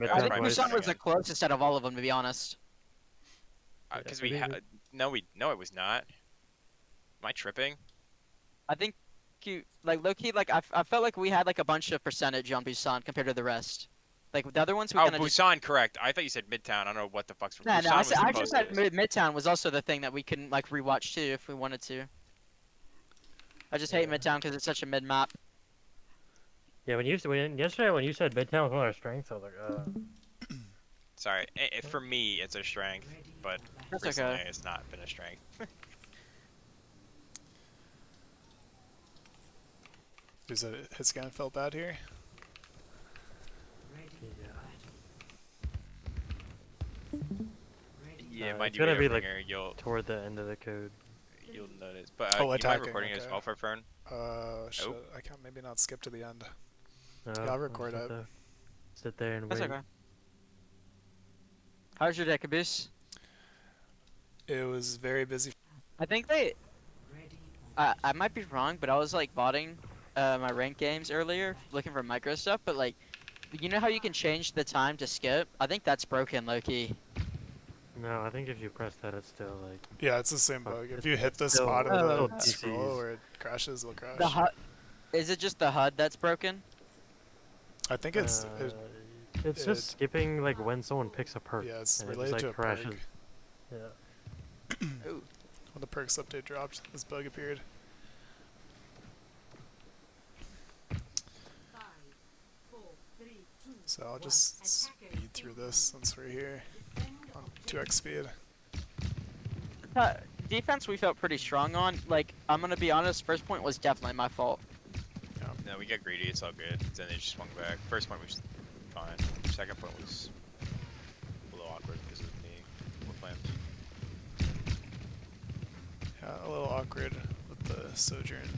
Yeah, I think probably Busan was again. the closest out of all of them, to be honest. Because we had no, it was not. Am I tripping? I think you like low key like I felt like we had like a bunch of percentage on Busan compared to the rest. Like the other ones we Oh, kind of just Busan, correct. I thought you said Midtown. I don't know what the fuck's from. no, Busan was the I just said closest. Midtown was also the thing that we couldn't like rewatch too if we wanted to. I just hate Yeah. Midtown because it's such a mid map. Yeah, yesterday when you said Midtown was one of our strengths, I was like, Sorry, for me it's a strength, but That's recently okay. it's not been a strength. Is it his scan felt bad here? Yeah, it's mind you, gonna be like ringer, toward the end of the code. you'll notice. But Oh, do you mind attacking, recording it as okay. well for Fern? Shit. Oh. I can't maybe not skip to the end. No, Yeah, I'll record just it. have to sit there and That's wait. okay. How's your day, Caboose? It was very busy. I think I might be wrong, but I was like botting my rank games earlier, looking for micro stuff. But like, you know how you can change the time to skip? I think that's broken, low key. No, I think if you press that, it's still like. Yeah, it's the same bug. If you hit the still- spot of Oh, the DCs. scroll where it crashes, it'll crash. The HUD is it just the HUD that's broken? I think it's It's just skipping like when someone picks a perk. yeah, it's and related it to just, a like, perk. crashes. Yeah. Ooh. When the perks update dropped, this bug appeared. So I'll just speed through this since we're here on 2x speed. Defense we felt pretty strong on. Like, I'm gonna be honest, first point was definitely my fault. No, we got greedy. It's all good. Then they just swung back. First point was fine. Second point was a little awkward because of me. What plans? Yeah, a little awkward with the sojourn.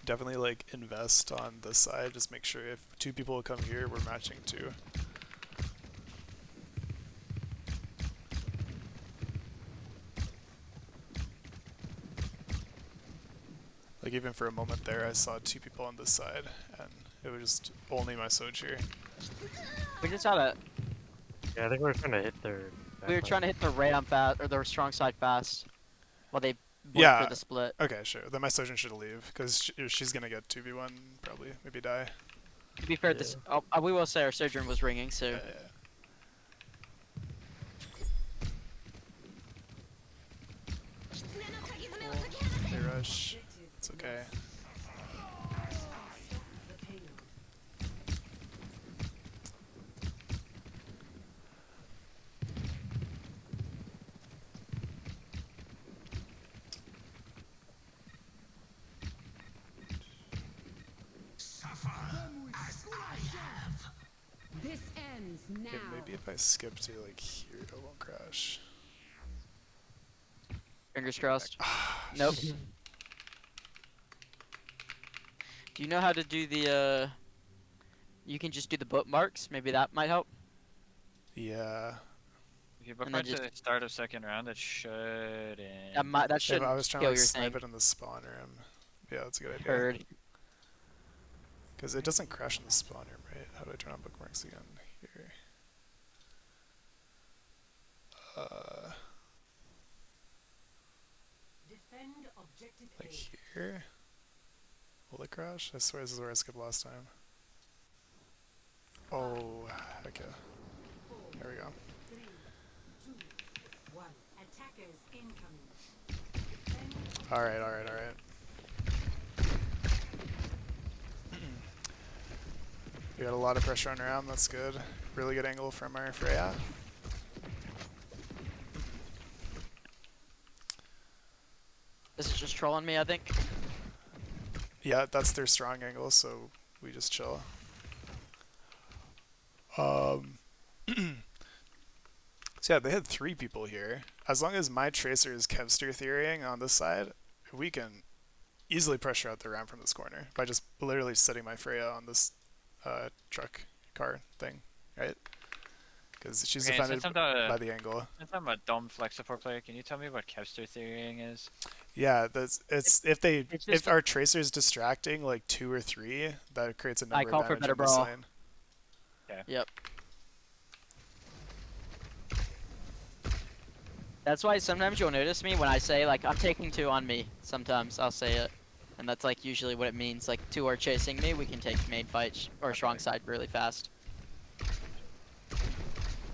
Definitely like invest on this side. Just make sure if two people come here, we're matching two. Like even for a moment there, I saw two people on this side, and it was just only my Sojourn. We just had a Yeah, I think we were trying to hit their. we were trying to hit the ram fast or the strong side fast, while they went Yeah. for the split. Okay, sure. Then my Sojourn should leave because she's gonna get 2v1 probably, maybe die. To be fair, Yeah. this we will say our sojourn was ringing, so Yeah. They rush. It's okay. This ends now. Okay, maybe if I skip to like here, it won't crash. fingers crossed. Ah, Nope. Do you know how to do the you can just do the bookmarks? Maybe that might help. Yeah. If you And then bookmark to just- the start of second round, it shouldn't. That If should I was trying to kill like, your snipe thing. it in the spawn room. Yeah, that's a good idea. Heard. Because it doesn't crash in the spawn room, right? How do I turn on bookmarks again? Here. Defend objective Like A. here? Will it crash? I swear this is where I skipped last time. Oh, okay. There we go. 3, 2, 1. Attackers incoming. Alright, alright, alright. We got a lot of pressure on around, that's good. Really good angle from our Freya. This is just trolling me, I think. Yeah, that's their strong angle, so we just chill. So yeah, they had 3 people here. As long as my tracer is Kevster theorying on this side, we can easily pressure out the ramp from this corner by just literally setting my Freya on this truck car thing, right? Because she's Okay, defended since I'm by the angle. since I'm a dumb flex support player, can you tell me what Kevster theorying is? Yeah, that's it's if it's just- if our tracer's distracting like 2 or 3, that creates a I number call for advantage better in this brawl. lane. Yep. That's why sometimes you'll notice me when I say like I'm taking 2 on me. Sometimes I'll say it, and that's like usually what it means. Like 2 are chasing me, we can take main fight or strong side really fast.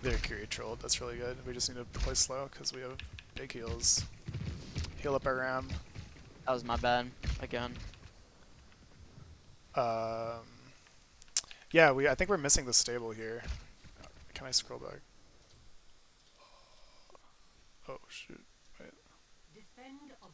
They're Curie trolled. That's really good. We just need to play slow because we have big heals. Heal up our ram. That was my bad again. Yeah, I think we're missing the stable here. Can I scroll back? Oh shoot. Wait. Defend ob-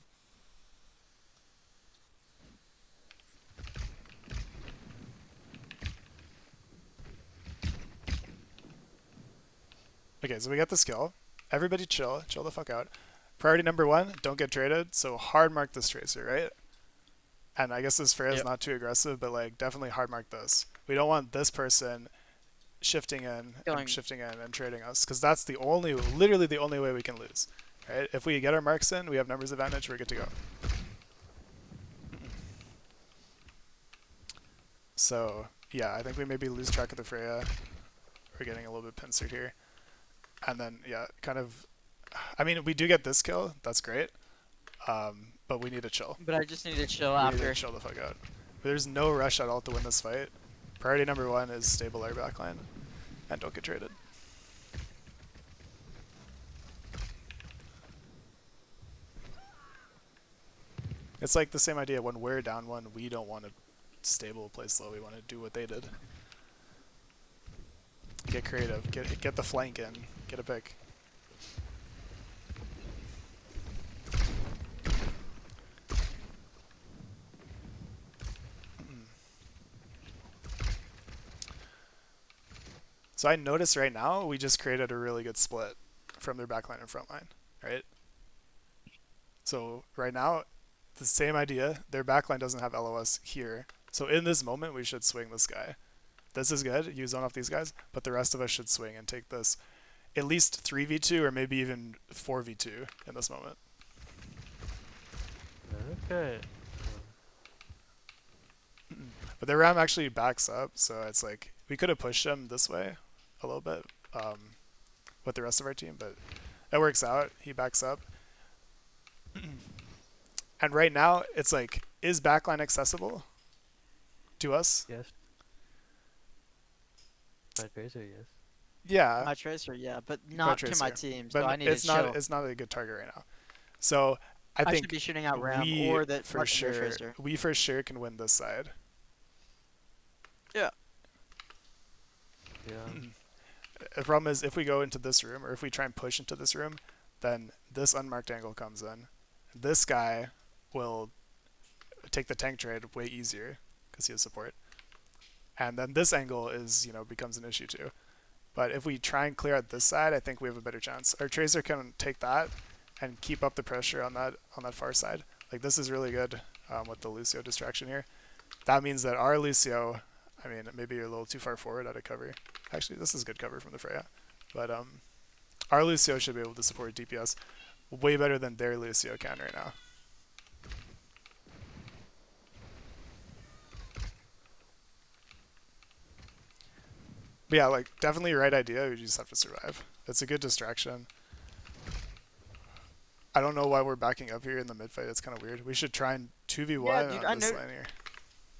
Okay, so we got the skill. Everybody chill the fuck out. Priority number 1, don't get traded. So hard mark this tracer, right? And I guess this Freya's Yep. not too aggressive, but like definitely hard mark this. We don't want this person shifting in and trading us, because that's literally the only way we can lose. Right? If we get our marks in, we have numbers advantage, we're good to go. So yeah, I think we maybe lose track of the Freya. We're getting a little bit pincered here. And then yeah, kind of, I mean, we do get this kill, that's great. But we need to chill. But I just need to chill We need after. to chill the fuck out. There's no rush at all to win this fight. Priority number 1 is stable our backline. And don't get traded. It's like the same idea. When we're down 1, we don't want to stable play slow. We want to do what they did. Get creative. Get the flank in. Get a pick. So I notice right now we just created a really good split from their backline and front line, right? So right now, the same idea. Their backline doesn't have LOS here. So in this moment, we should swing this guy. This is good. You zone off these guys, but the rest of us should swing and take this at least 3v2 or maybe even 4v2 in this moment. Okay. But their ram actually backs up, so it's like we could have pushed him this way a little bit with the rest of our team, but it works out. He backs up. And right now, it's like, is backline accessible to us? Yes. By Tracer, yes. Yeah, My tracer, yeah, but not to my Tracer. team. So but I need it's to not chill. it's not a good target right now. So I I think should be shooting out Ram we or the for fucking sure tracer. we for sure can win this side. Yeah. Yeah. The problem is if we go into this room or if we try and push into this room, then this unmarked angle comes in. This guy will take the tank trade way easier because he has support. And then this angle is, becomes an issue too. But if we try and clear out this side, I think we have a better chance. Our tracer can take that and keep up the pressure on that far side. Like this is really good with the Lucio distraction here. That means that our Lucio, I mean, maybe you're a little too far forward out of cover. Actually, this is good cover from the Freya. But our Lucio should be able to support DPS way better than their Lucio can right now. But yeah, like definitely right idea. We just have to survive. It's a good distraction. I don't know why we're backing up here in the mid fight. It's kind of weird. We should try and 2v1 Yeah, dude, on this line here.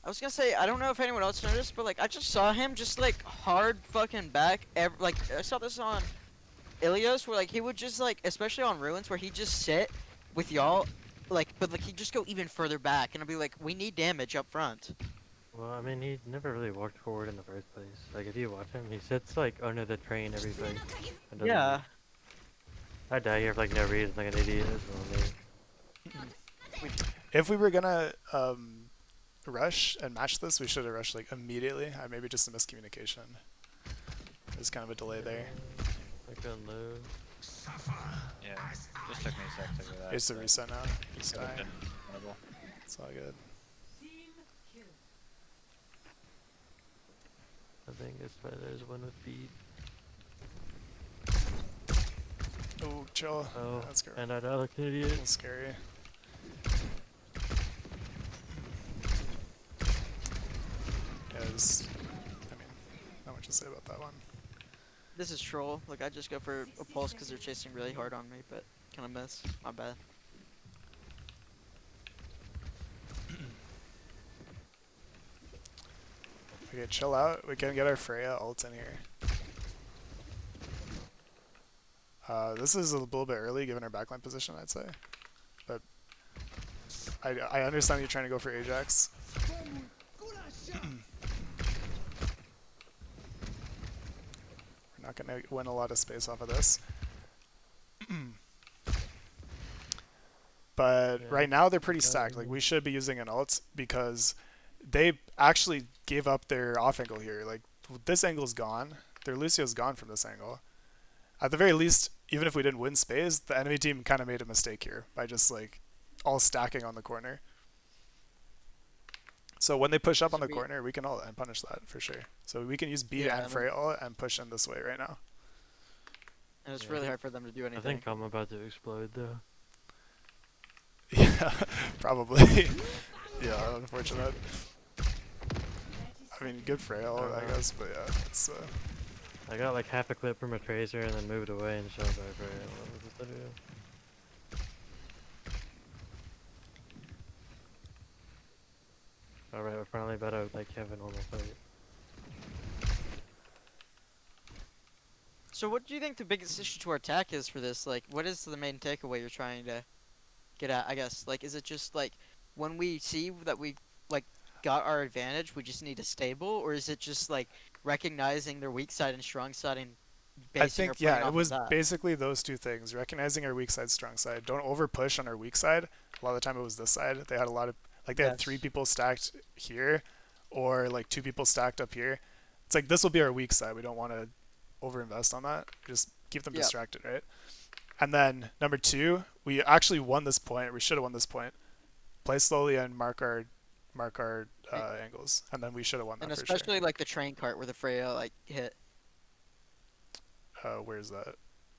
I was gonna say, I don't know if anyone else noticed, but like I just saw him just like hard fucking back. Like I saw this on Ilios, where like he would just like, especially on ruins, where he'd just sit with y'all, like, but like he'd just go even further back, and I'd be like, we need damage up front. Well, I mean, he never really walked forward in the first place. Like, if you watch him, he sits like under the train every fight. and doesn't Yeah. move. I die here for like no reason, like an idiot. That's what I mean. If we were gonna rush and match this, we should have rushed like immediately. Maybe just a miscommunication. There's kind of a delay there. Like on low. Yeah, just took me a sec to figure that. It's a but reset now. Just could've die. been winnable. It's all good. Team kill. I think it's why there's one with beat. Oh, chill. Oh, That's good. and I look an A idiot. little scary. just, I mean, not much to say about that one. This is troll. Like I just go for a pulse because they're chasing really hard on me, but kind of miss. My bad. Okay, chill out. We can get our Freya ult in here. This is a little bit early given our backline position, I'd say. But I understand you're trying to go for Ajax. We're not going to win a lot of space off of this. But Yeah. right now they're pretty stacked. Like we should be using an ult because they actually gave up their off angle here. Like this angle's gone. Their Lucio's gone from this angle. At the very least, even if we didn't win space, the enemy team kind of made a mistake here by just like all stacking on the corner. So when they push up on the corner, we can ult and punish that for sure. So we can use B Yeah, and Freya ult and push in this way right now. And it's Yeah, I really think- hard for them to do I anything. think I'm about to explode though. Yeah, probably. Yeah, unfortunate. I mean, good Freya ult, I guess, but yeah, it's I got like half a clip from a tracer and then moved away and shot by Freya. What was it to do? Alright, we're finally about to like have a normal fight. So what do you think the biggest issue to our attack is for this? Like, what is the main takeaway you're trying to get at? I guess, like, is it just like when we see that we like got our advantage, we just need a stable, or is it just like recognizing their weak side and strong side and basing I our think, plan yeah, off it was of that? basically those two things. Recognizing our weak side, strong side. Don't over push on our weak side. A lot of the time it was this side. They had a lot of, like they had 3 Yes. people stacked here or like 2 people stacked up here. It's like this will be our weak side. We don't want to overinvest on that. Just keep them Yep. distracted, right? And then number 2, we actually won this point. We should have won this point. Play slowly and mark our angles, and then we should have won that And for sure. especially like the train cart where the Freya like hit. Where's that?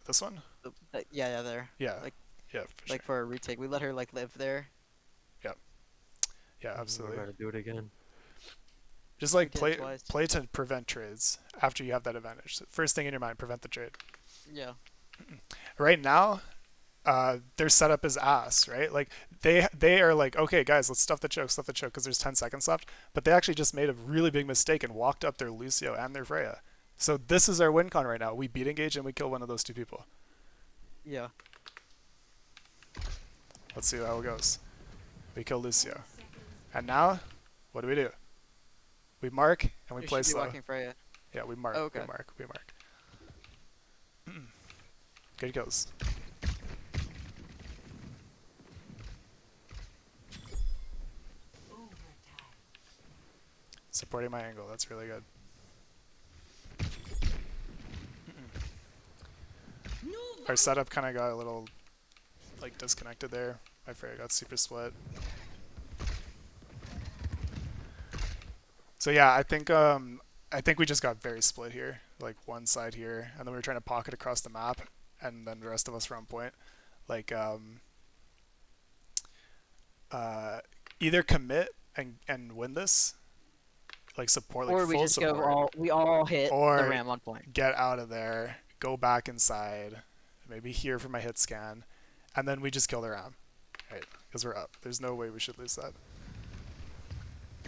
This one? Yeah, there. Yeah. Like- yeah, for sure. Like for a retake, we let her like live there. Yeah, absolutely. We're about to do it again. Just like We did it twice. play to prevent trades after you have that advantage. So first thing in your mind, prevent the trade. Yeah. Right now, their setup is ass, right? Like they are like, okay, guys, let's stuff the choke, because there's 10 seconds left. But they actually just made a really big mistake and walked up their Lucio and their Freya. So this is our win con right now. We beat engage and we kill one of those 2 people. Yeah. Let's see how it goes. We kill Lucio. And now, what do? We mark and we You play should be slow. walking Freya. Yeah, we mark. Oh, okay. We mark. Good kills. Supporting my angle. That's really good. Our setup kind of got a little like disconnected there. My Freya got super split. So yeah, I think we just got very split here. Like one side here, and then we were trying to pocket across the map, and then the rest of us were on point. Like either commit and win this, like support, like Or we full just support, we all hit Or- the ram on point. get out of there, go back inside, maybe here for my hit scan, and then we just kill the ram, right? Because we're up. There's no way we should lose that.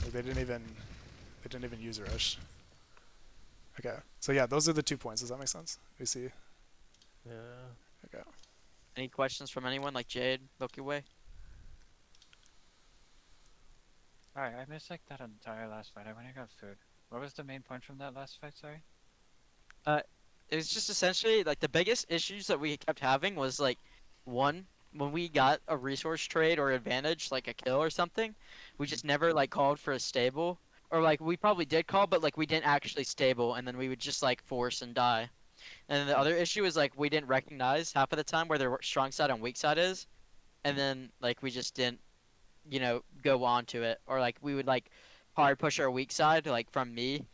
Like, they didn't even use a rush. Okay, so yeah, those are the 2 points. Does that make sense? We see. Yeah. Okay. Any questions from anyone like Jade, Milky Way? Alright, I missed like that entire last fight. I went and got food. What was the main point from that last fight, sorry? It was just essentially like the biggest issues that we kept having was like one, when we got a resource trade or advantage, like a kill or something, we just never like called for a stable, or like we probably did call, but like we didn't actually stable, and then we would just like force and die. And then the other issue is like we didn't recognize half of the time where their strong side and weak side is, and then like we just didn't, go on to it, or like we would like hard push our weak side like from me,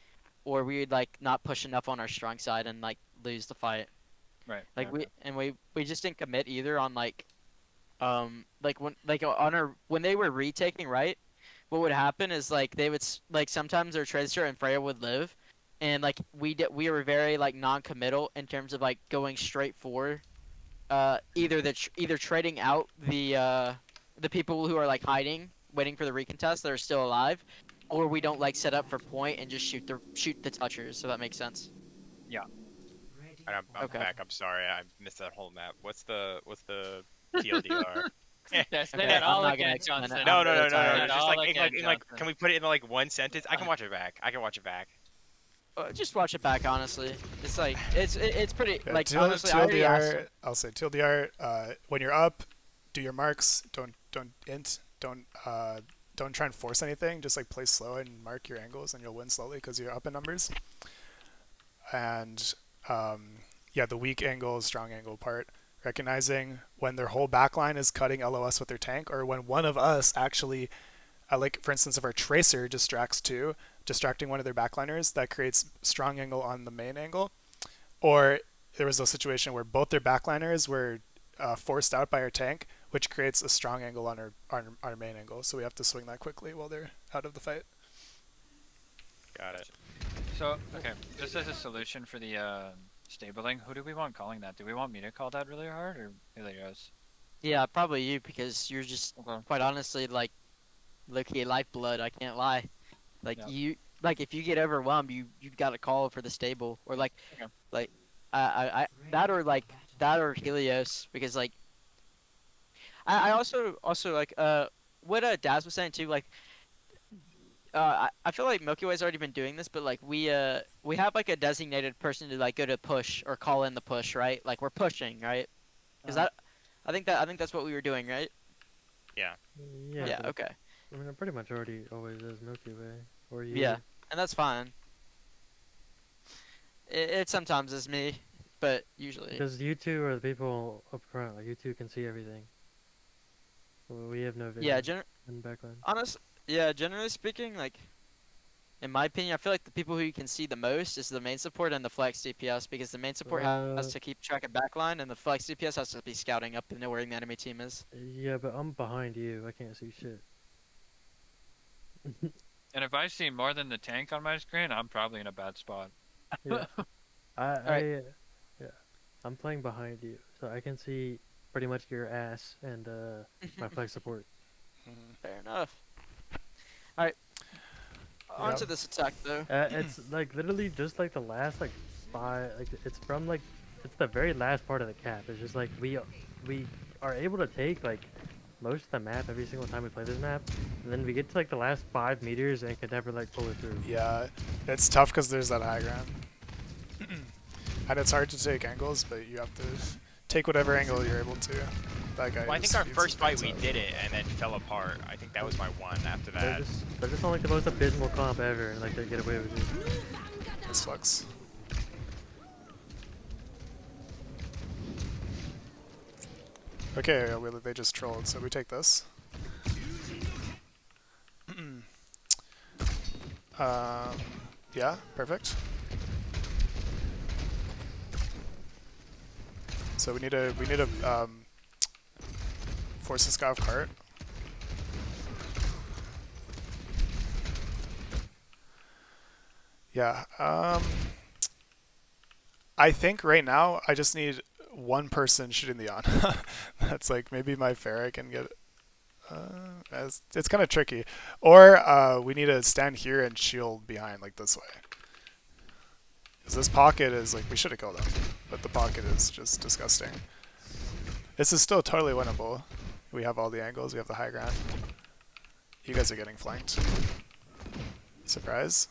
or we would like not push enough on our strong side and like lose the fight. Right. Like okay. we just didn't commit either on like when they were retaking, right? what would happen is like they would like sometimes their Tracer and Freya would live, and like we were very like non-committal in terms of like going straight for either trading out the people who are like hiding, waiting for the recontest that are still alive, or we don't like set up for point and just shoot the touchers. So that makes sense. Ready Alright, I'm Okay. back. I'm sorry, I missed that whole map. What's the TLDR? Yeah, say Okay, that I'm all not gonna again, explain it. Johnson. No, I'm no, really no, no, no. tired. Just all like, again, can we put it in like one sentence? I can watch it back. I can watch it back. Just watch it back, honestly. It's like it's pretty Yeah, like honestly. I already asked him. TLDR, I'll say TLDR. When you're up, do your marks. Don't int. Don't try and force anything. Just like play slow and mark your angles, and you'll win slowly because you're up in numbers. And yeah, the weak angle, strong angle part. Recognizing when their whole backline is cutting LOS with their tank, or when one of us actually, like for instance, if our tracer distracting one of their backliners, that creates strong angle on the main angle. Or there was a situation where both their backliners were forced out by our tank, which creates a strong angle on our main angle. So we have to swing that quickly while they're out of the fight. Got it. So, okay, just as a solution for the stabling, who do we want calling that? Do we want me to call that really hard, or Helios? Yeah, probably you because you're just Okay. quite honestly like low-key lifeblood. I can't lie. Like Yeah. you like if you get overwhelmed, you've got to call for the stable or like Okay. like I that or like that or Helios because like I also like what Daz was saying too like I feel like Milky Way's already been doing this but like we have like a designated person to like go to push or call in the push, right? Like we're pushing, right? Because I think that's what we were doing, right? Yeah. Yeah, but, okay. I mean, it pretty much already always is Milky Way. Or you. Yeah, and that's fine. It sometimes is me, but usually. Because you two are the people up front. Like, you two can see everything. Well, we have no vision. Yeah, in the backline. yeah, generally speaking, like, in my opinion, I feel like the people who you can see the most is the main support and the flex DPS because the main support has to keep track of backline and the flex DPS has to be scouting up and know where the enemy team is. Yeah, but I'm behind you. I can't see shit. And if I see more than the tank on my screen, I'm probably in a bad spot. Yeah. Alright. Yeah. I'm playing behind you, so I can see pretty much your ass and my flex support. Fair enough. Alright. On to this attack though. It's like literally just like the last like 5, like it's from like it's the very last part of the cap. It's just like we are able to take like most of the map every single time we play this map, and then we get to like the last 5 meters and can never like pull it through. Yeah, it's tough because there's that high ground. And it's hard to take angles, but you have to take whatever angle you're able to. That guy Well, I just think our speeds first his fight guns we up. did it and then fell apart. I think that was my one after They're that. just on like the most abysmal comp ever, and like they get away with it. Nice flex. Okay, well, they just trolled, so we take this. Yeah, perfect. So we need a force this guy off cart. Yeah. I think right now I just need one person shooting the on. That's like maybe my Hera can get. It's kind of tricky, or we need to stand here and shield behind like this way. Because this pocket is like we should have killed him, but the pocket is just disgusting. This is still totally winnable. We have all the angles. We have the high ground. You guys are getting flanked. Surprise.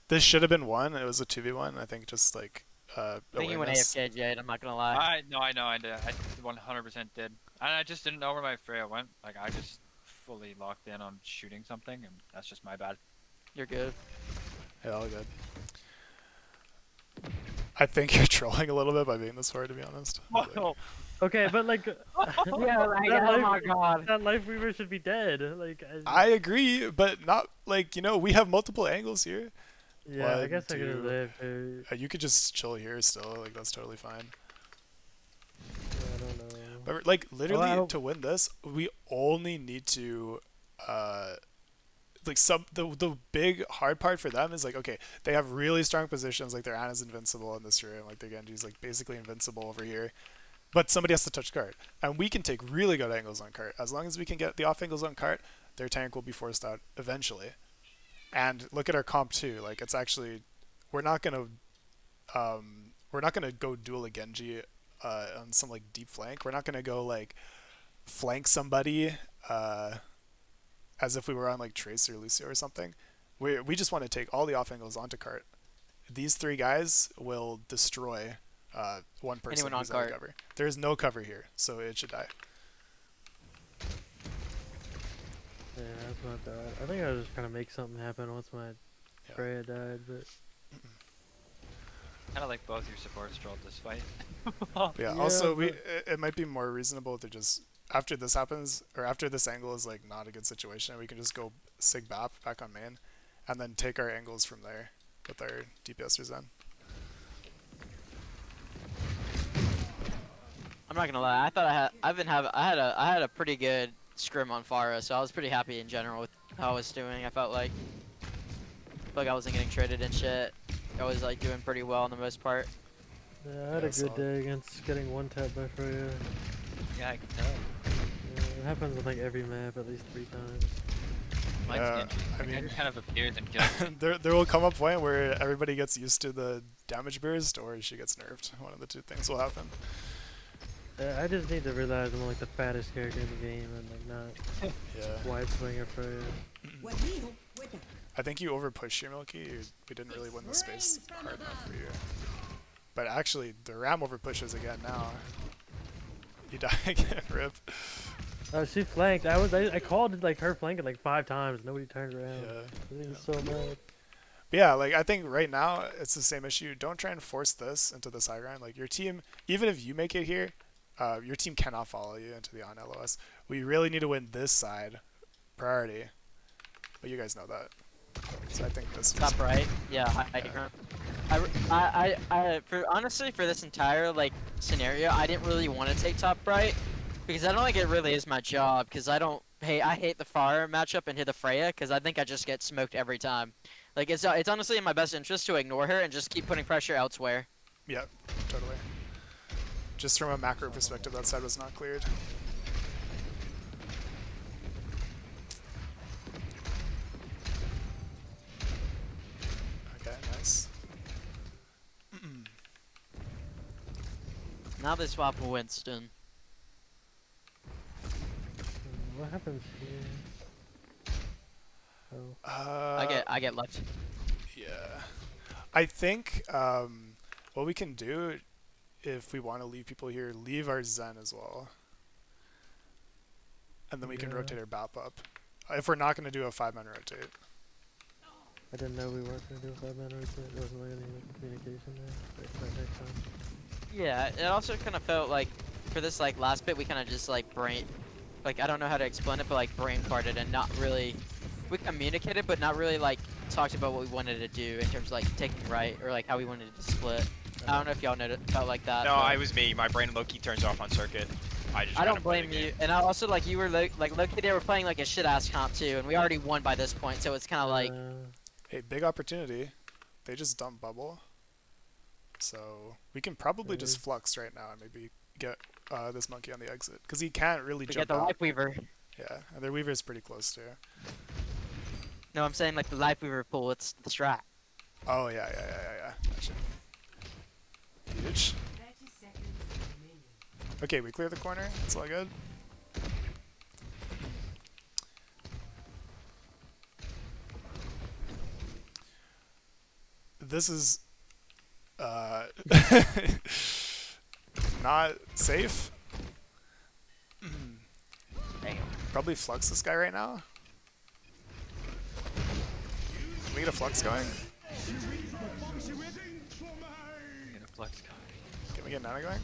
This should have been 1. It was a 2v1. I think just like I think you went awareness. AFK, Jade, I'm not gonna lie. I know I did. I 100% did. And I just didn't know where my Freya went. Like, I just fully locked in on shooting something, and that's just my bad. You're good. Yeah, all good. I think you're trolling a little bit by being this far, to be honest. Whoa. Okay, but like, Yeah, like, oh my god. that life weaver should be dead. Like, I agree, but not like we have multiple angles here. yeah, I 1, guess I could 2. have lived. You could just chill here still. Like that's totally fine. don't know. But like literally don't- to win this, we only need to like the big hard part for them is like, okay, they have really strong positions, like their Ana's invincible in this room, like their Genji's like basically invincible over here. But somebody has to touch cart. And we can take really good angles on cart. As long as we can get the off angles on cart, their tank will be forced out eventually. And look at our comp too. Like it's actually we're not gonna go duel a Genji on some like deep flank. We're not gonna go like flank somebody as if we were on like Trace or Lucio or something. We just want to take all the off angles onto cart. These three guys will destroy one person Anyone on who's out of cart. cover. There is no cover here, so it should die. Yeah, that's not bad. I think I was just trying to make something happen once my Yeah. Freya died, but Kind of like both your supports trolled this fight. Yeah. Yeah, Also, but- it might be more reasonable to just after this happens or after this angle is like not a good situation, we can just go sig bap back on main, and then take our angles from there with our DPSers then. I'm not gonna lie. I thought I had a pretty good scrim on Pharah, so I was pretty happy in general with how I was doing. I felt like I wasn't getting traded and shit. I was like doing pretty well on the most part. yeah, I had Yeah, a good solid. day against getting one tap by Freya. Yeah, I can tell. Yeah, it happens with like every map at least 3 times. Mine's Yeah, Genji. I Like, mean- it kind of appears and kills me. there will come a point where everybody gets used to the damage burst, or she gets nerfed. One of the two things will happen. I just need to realize I'm like the fattest character in the game and like not Yeah. wide swinger Freya. I think you overpushed your Milky. We didn't really win the space hard enough for you. But actually, the Ram overpushes again now. You die again, rip. Oh, she flanked. I called like her flanking like 5 times. Nobody turned around. Yeah. I think it's so mad. But yeah, like I think right now it's the same issue. Don't try and force this into this high ground. Like your team, even if you make it here, your team cannot follow you into the on LOS. We really need to win this side, priority. But you guys know that. So I think this was, Top right. Yeah. For honestly, for this entire like scenario, I didn't really want to take top right because I don't think it really is my job. Because I hate the Pharah matchup and hit the Freya because I think I just get smoked every time. Like it's honestly in my best interest to ignore her and just keep putting pressure elsewhere. yeah, totally. Just from a macro perspective, that side was not cleared. Okay, nice. Now they swap Winston. What happens here? Oh. I get left. Yeah. I think what we can do, if we want to leave people here, leave our Zen as well. And then we can Yeah. rotate our BAP up. If we're not going to do a 5-man rotate. I didn't know we weren't going to do a 5-man rotate. There wasn't like any like, communication there. Wait, try next time. Yeah, it also kind of felt like for this like last bit we kind of just like I don't know how to explain it, but like brain farted and not really. We communicated, but not really like talked about what we wanted to do in terms of like taking right or like how we wanted to split. I don't know if y'all felt like that. No, but I was me. My brain low-key turns off on circuit. I just I gotta don't play the blame you, game. and I also like you were like low-key they were playing like a shit ass comp too, and we already won by this point, so it's kind of like Hey, big opportunity. They just dumped bubble. So we can probably just flux right now and maybe get this monkey on the exit. Because he can't really we jump get the out. Life Weaver. Yeah, and their Weaver is pretty close too. No, I'm saying like the Life Weaver pool. It's the strat. Oh, yeah. Gotcha. Huge. Okay, we clear the corner. It's all good. This is not safe. Damn. Probably flux this guy right now. Can we get a flux going? Get a flex guy. Can we get Nana going?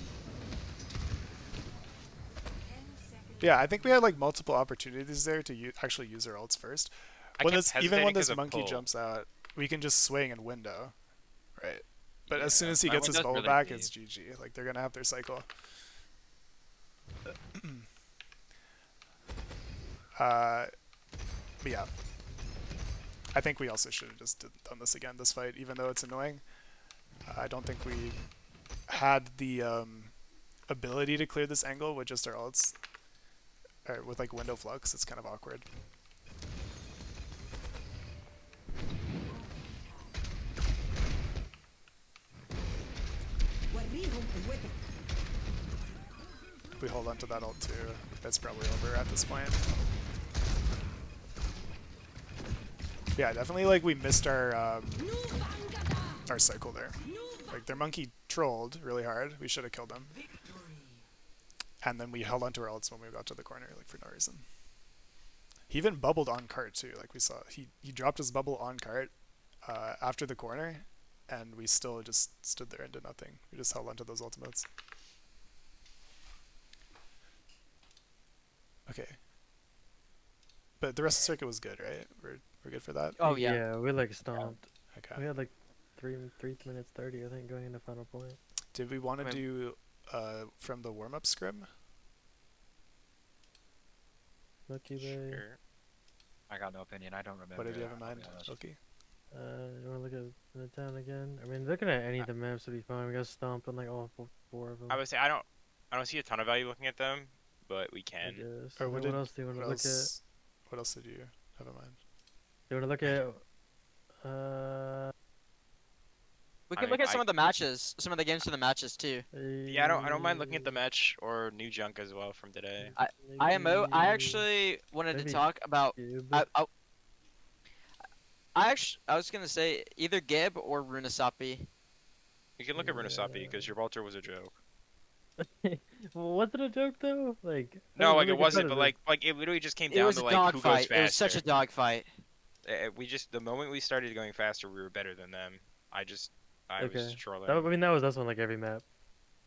Yeah, I think we had like multiple opportunities there to actually use our ults first. I When kept this, even when hesitating 'cause this of monkey pull. jumps out, we can just swing and window, right? But as soon Yeah, as he my gets his window's bubble really back, deep. it's GG. Like they're gonna have their cycle. But yeah, I think we also should have just done this again, this fight, even though it's annoying. I don't think we had the ability to clear this angle with just our ults. Or with like window flux, it's kind of awkward. If we hold on to that ult too, that's probably over at this point. Yeah, definitely like we missed our cycle there. Like their monkey trolled really hard. We should have killed him. And then we held onto our ults when we got to the corner, like for no reason. He even bubbled on cart too, like we saw. He dropped his bubble on cart after the corner, and we still just stood there and did nothing. We just held onto those ultimates. Okay. But the rest of the circuit was good, right? We're good for that? Oh yeah. Yeah, we like stomped. Okay. We had like 3 minutes 30, I think, going into final point. Did we want to do from the warm-up scrim? Lucky Bay. Sure. I got no opinion. I don't remember. What did you have in I'll mind, be honest. Loki? You wanna look at Midtown again? I mean, looking at any of the maps would be fine. We got stomped on like all four of them. I would say I don't see a ton of value looking at them, but we I can. guess. Or And what then did- what else do you want to What look at? else? What else did you have in mind? You want to look at? We I could mean, look at some of the matches, some of the games for the matches too. Yeah, I don't mind looking at the match or new junk as well from today. IMO. I actually wanted to Maybe talk about. Cube. I was gonna say either Gib or Runasapi. You can look at Runasapi because Gibraltar was a joke. Well, was it a joke though? Like that No, was like really it wasn't, but competitive. like it literally just came It down was to a like who goes dogfight. faster. It was such a dogfight. We just the moment we started going faster, we were better than them. I was Okay. trolling. I mean, that was us on like every map.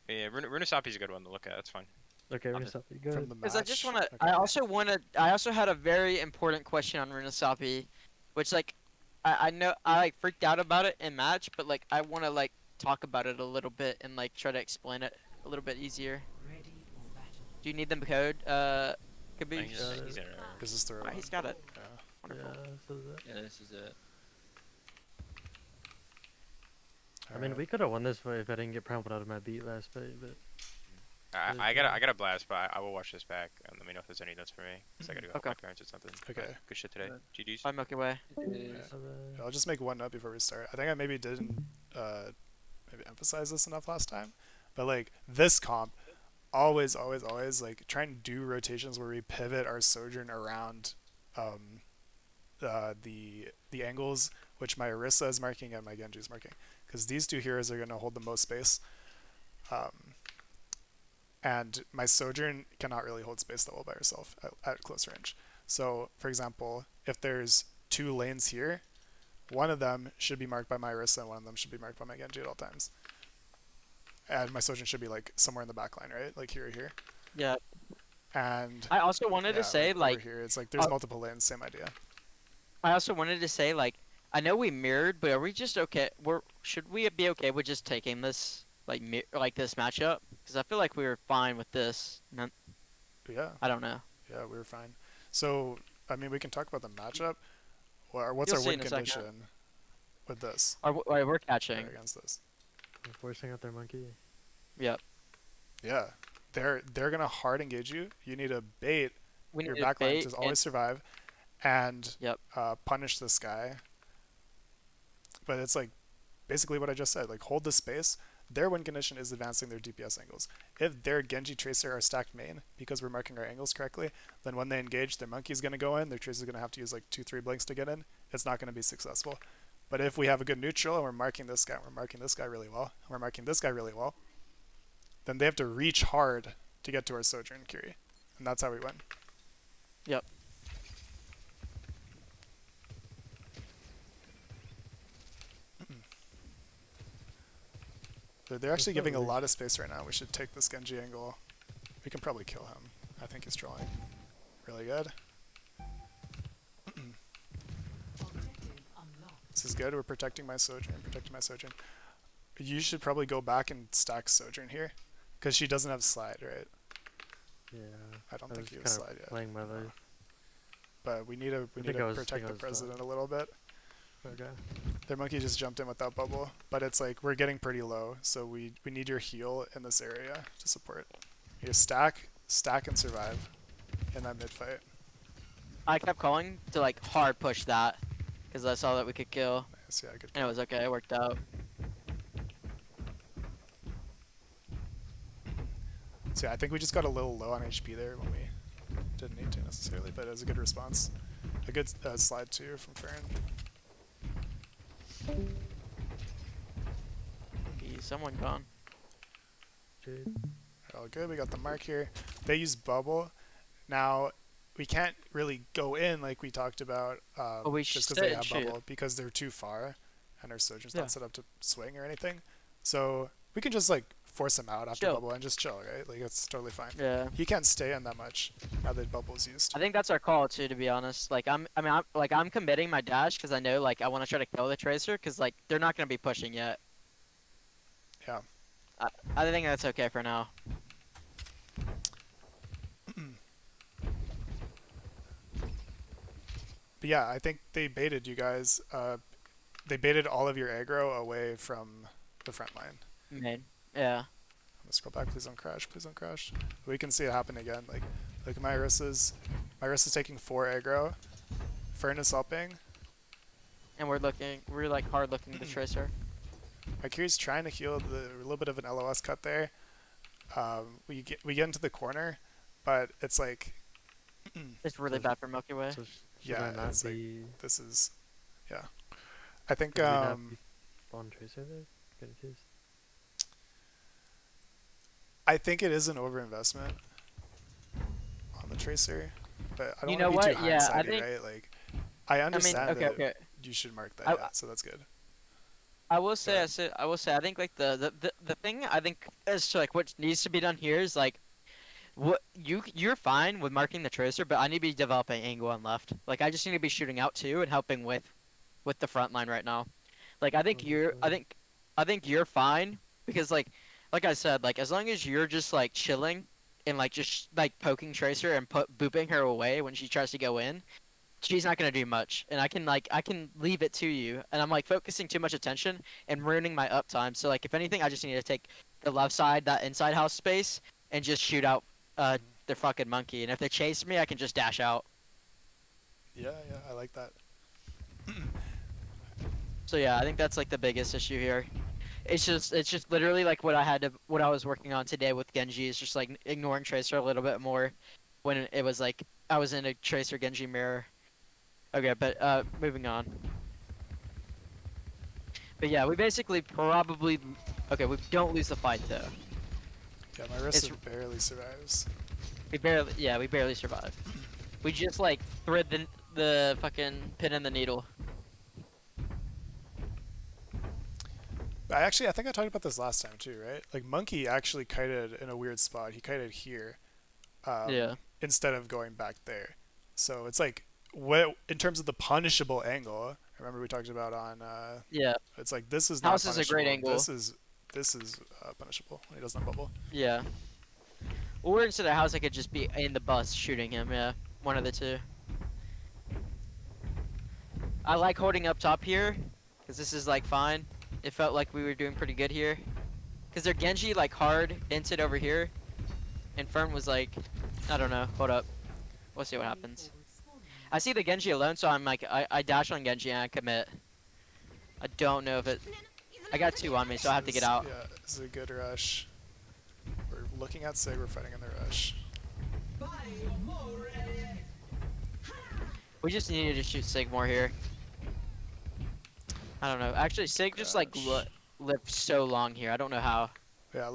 Yeah, Runasapi's a good one to look at. That's fine. Okay, I'll Runasapi, From good. the Because I just match? want to. Okay. I also had a very important question on Runasapi, which like, I know I like freaked out about it in match, but like I want to like talk about it a little bit and like try to explain it a little bit easier. Do you need the code? I Caboose? think he's in it. Is this the right Alright, one? he's got it. Yeah. Wonderful. Yeah, this is it. Yeah, this is it. I mean, we could have won this fight if I didn't get trampled out of my beat last fight, but I got a blast, but I will watch this back and let me know if there's any notes for me. Cause I gotta go help Okay. my parents or something. Okay. But good shit today. GG's. Bye, Milky Way. I'll just make one note before we start. I think I maybe didn't maybe emphasize this enough last time, but like this comp, always like try and do rotations where we pivot our Sojourn around the angles which my Orisa is marking and my Genji is marking, because these two heroes are going to hold the most space, and my Sojourn cannot really hold space that well by herself at close range. So for example, if there's two lanes here, one of them should be marked by my Orisa and one of them should be marked by my Genji at all times. And my Sojourn should be like somewhere in the back line, right? Like here or here. Yeah. And I also wanted to say over like here, it's like there's multiple lanes, same idea. I also wanted to say like I know we mirrored, but are we just okay? Should we be okay with just taking this like this matchup? Because I feel like we were fine with this. Yeah, I don't know. yeah, we were fine. So I mean, we can talk about the matchup. Or what's You'll our see win in a second. condition with this We're catching. against this? we're forcing out their monkey. Yep. Yeah, they're gonna hard engage you. You need to bait We your need to backline bait to always survive, and Yep. punish this guy. But it's like basically what I just said. Like hold the space. Their win condition is advancing their DPS angles. If their Genji Tracer are stacked main because we're marking our angles correctly, then when they engage, their monkey's gonna go in. Their Tracer's gonna have to use like 2-3 blinks to get in. It's not gonna be successful. But if we have a good neutral and we're marking this guy, really well, and we're marking this guy really well, then they have to reach hard to get to our Sojourn Curie. And that's how we win. Yep. They're actually giving a probably- lot of space right now. We should take this Genji angle. We can probably kill him. I think he's trolling. Really good. This is good. We're protecting my Sojourn. You should probably go back and stack Sojourn here, because she doesn't have slide, right? Yeah. I don't I think was he was kind slide of yet. playing melee. But we need to think I was protect the thinking I was president a little bit. Okay. Their monkey just jumped in without bubble, but it's like we're getting pretty low, so we need your heal in this area to support. You stack, and survive in that mid fight. I kept calling to like hard push that, because I saw that we could kill, Nice, yeah, good. and it was okay. It worked out. So yeah, I think we just got a little low on HP there when we didn't need to necessarily, but it was a good response. A good slide too from Fern. Someone gone. Dude. All good. We got the mark here. They use bubble. Now we can't really go in like we talked about we just because should they have shoot. bubble because they're too far and our soldier's Yeah. not set up to swing or anything. So we can just like force him out after Chill. bubble and just chill, right? Like it's totally fine. Yeah. He can't stay in that much now that bubble's used. I think that's our call too, to be honest. Like I'm committing my dash because I know like I want to try to kill the tracer because like they're not gonna be pushing yet. Yeah. I think that's okay for now. But yeah, I think they baited you guys. They baited all of your aggro away from the front line. Mid. Yeah. I'm gonna scroll back. Please don't crash. Please don't crash. We can see it happen again. Like, look at my Orisa's taking 4 aggro. Fern is helping. And we're like hard looking the tracer. Akiri's trying to heal a little bit of an LOS cut there. We get into the corner, but it's like It's really bad for Milky Way. So yeah, I not it's like be this is yeah. I think should we not be spawn tracer there? Confused. I think it is an overinvestment on the tracer, but I don't You know want to be what? too Yeah, I hindsighty, think- right? Like I understand okay, that okay. you should mark that, I- yeah, so that's good. I will say, Yeah. I will say, I think like the thing I think is to, like what needs to be done here is like, what you're fine with marking the tracer, but I need to be developing angle on left. Like I just need to be shooting out too and helping with the front line right now. Like I think you're fine because like I said, like as long as you're just like chilling and like just like poking tracer and booping her away when she tries to go in, she's not gonna do much, and I can leave it to you, and I'm like focusing too much attention and ruining my uptime. So like if anything, I just need to take the left side, that inside house space, and just shoot out the fucking monkey. And if they chase me, I can just dash out. Yeah, I like that. So yeah, I think that's like the biggest issue here. It's just literally like what I was working on today with Genji is just like ignoring tracer a little bit more when it was like I was in a tracer Genji mirror. Okay, but moving on. But yeah, we basically probably we don't lose the fight though. Yeah, my wrist barely survives. We barely survive. We just like thread the fucking pin in the needle. I think I talked about this last time too, right? Like Monkey actually kited in a weird spot. He kited here, Yeah. instead of going back there. So it's like, what in terms of the punishable angle? Remember we talked about on. Yeah. It's like this is House not is a great punishable. angle. This is punishable when he doesn't have bubble. Yeah. Or instead of house, I could just be in the bus shooting him. Yeah, one of the two. I like holding up top here, cause this is like fine. It felt like we were doing pretty good here, cause their Genji like hard inted over here, and Fern was like, I don't know. Hold up, we'll see what happens. I see the Genji alone, so I'm like, I dash on Genji and I commit. I don't know if it. I got 2 on me, so I have to get out. Yeah, this is a good rush. We're looking at Sig. We're fighting in the rush. We just needed to shoot Sig more here. I don't know. Actually, Sig just like Gosh. lived so long here. I don't know how. Yeah,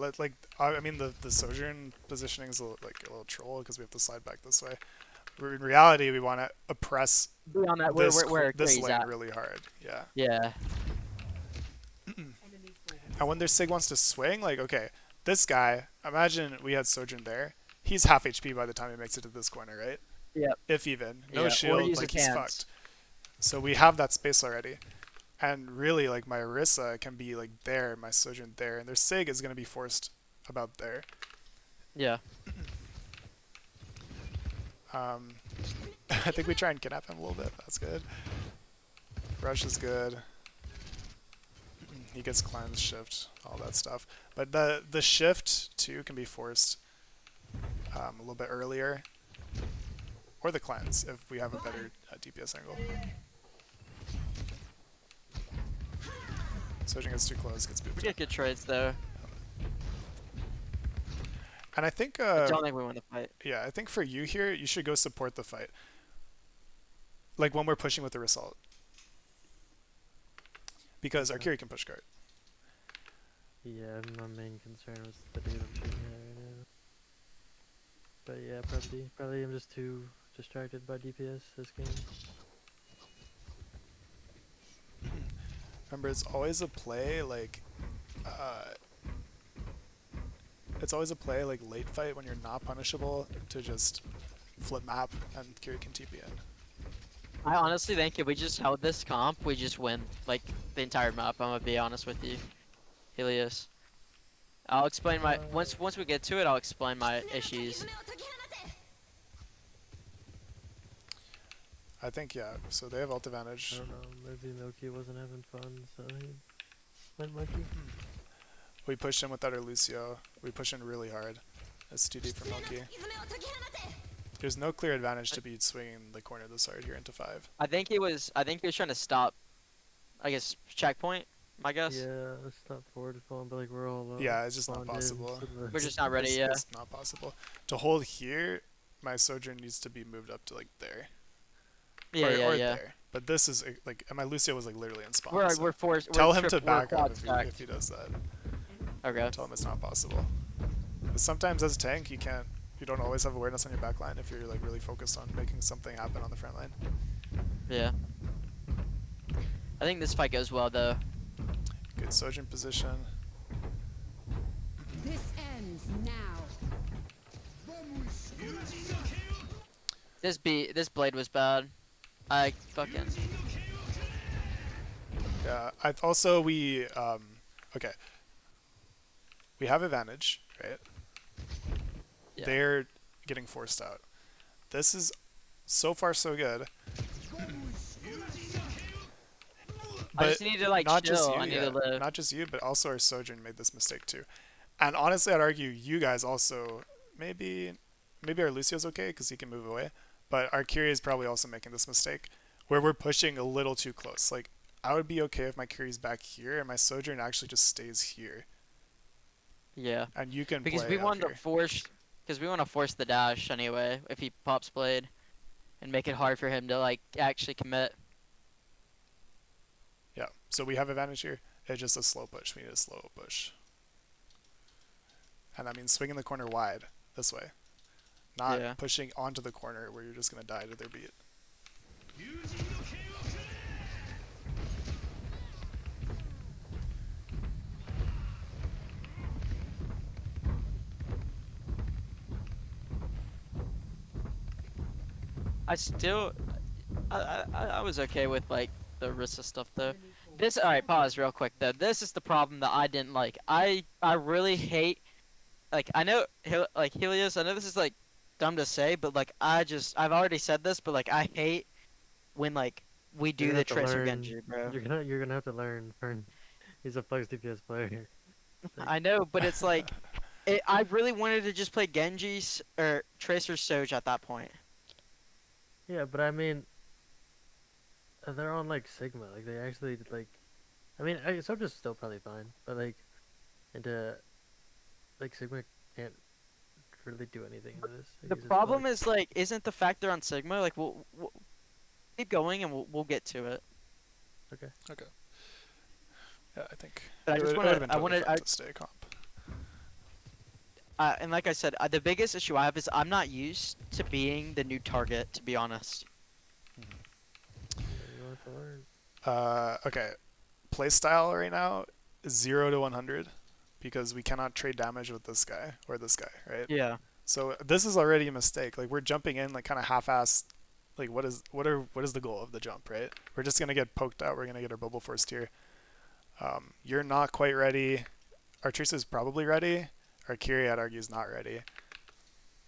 I mean the Sojourn positioning is a little troll because we have to slide back this way. In reality, we want to oppress Be on that this where this he's lane at. really hard. Yeah. Yeah. And when their Sig wants to swing, like, okay, this guy, imagine we had Sojourn there. He's half HP by the time he makes it to this corner, right? Yep. If even. No Yeah, or shield, use like, his he's hands. fucked. So we have that space already. And really, like, my Orisa can be, like, there, my Sojourn there, and their Sig is going to be forced about there. Yeah. I think we try and kidnap him a little bit. That's good. Rush is good. He gets cleanse, shift, all that stuff. But the shift too can be forced a little bit earlier, or the cleanse if we have a better DPS angle. Switching gets too close, gets booped. We get good trades though. And I think I don't think we win the fight. yeah, I think for you here, you should go support the fight. Like when we're pushing with the Result. Because Arcuri can push guard. Yeah, my main concern was the dude I'm shooting at right now. But yeah, probably I'm just too distracted by DPS this game. Remember, it's always a play like late fight when you're not punishable to just flip map and Kiri can TP in. I honestly think if we just held this comp, we just win like the entire map. I'm gonna be honest with you, Helios. I'll explain my once we get to it. I'll explain my issues. I think yeah. So they have ult I advantage. don't know, maybe Milky wasn't having fun, so he went Monkey. We pushed in without our Lucio. We push in really hard. STD for Monkey. There's no clear advantage to be swinging the corner of the sword here into 5. I think he was trying to stop. I guess checkpoint. My guess. Yeah, it's not forward falling, but like we're all Yeah, it's just not spawned in, possible. so the- We're just not ready yet. It's not possible. To hold here, my Sojourn needs to be moved up to like there. Yeah, or yeah. there. But this is like, and my Lucio was like literally in spawn. We're so we're forced. tell we're him to trip- back we're up quad if he does that. Okay. Tell him it's not possible. 'Cause sometimes as a tank, you don't always have awareness on your back line if you're like really focused on making something happen on the front line. Yeah. I think this fight goes well though. Good Sojourn position. This ends now. This blade was bad. I fucking. Yeah. Okay. We have advantage, right? Yeah. They're getting forced out. This is so far so good. I just need to like not chill. just you, I need yeah. to live. Not just you, but also our Sojourn made this mistake too. And honestly, I'd argue you guys also maybe our Lucio's okay because he can move away, but our Kyrie is probably also making this mistake where we're pushing a little too close. Like I would be okay if my Kyrie's back here and my Sojourn actually just stays here, Yeah. and you can Because play we up want to here. force. Because we want to force the dash anyway. If he pops blade, and make it hard for him to like actually commit. Yeah, so we have advantage here. It's just a slow push. We need a slow push. And I mean swinging the corner wide this way. Not Yeah. pushing onto the corner where you're just going to die to their beat. I still, I was okay with like the Rissa stuff though. This alright, pause real quick though. This is the problem that I didn't like. I really hate, like I know like Helios. I know this is like dumb to say, but like I've already said this, but like I hate when like we do You're the gonna have to Tracer learn- Genji, bro. You're gonna have to learn. Fern. He's a flex DPS player. I know, but it's like, I really wanted to just play Genji's or Tracer Soj at that point. Yeah, but I mean, they're on like Sigma. Like they actually like. I mean, Soja's still probably fine, but like, like Sigma can't really do anything in this. The problem is like, isn't the fact they're on Sigma? Like we'll keep going and we'll get to it. Okay. Yeah, I think. But I it just would- it wanna- would've been I totally wanna- fine I- to stay comp. And like I said, the biggest issue I have is I'm not used to being the new target. To be honest. You want to learn. Okay. Play style right now is 0 to 100 because we cannot trade damage with this guy or this guy, right? Yeah. So this is already a mistake. Like we're jumping in like kind of half-assed. Like what is the goal of the jump, right? We're just gonna get poked out. We're gonna get our bubble forced here. You're not quite ready. Our Tracer's probably ready. Our Kyrie, I'd argue, is not ready.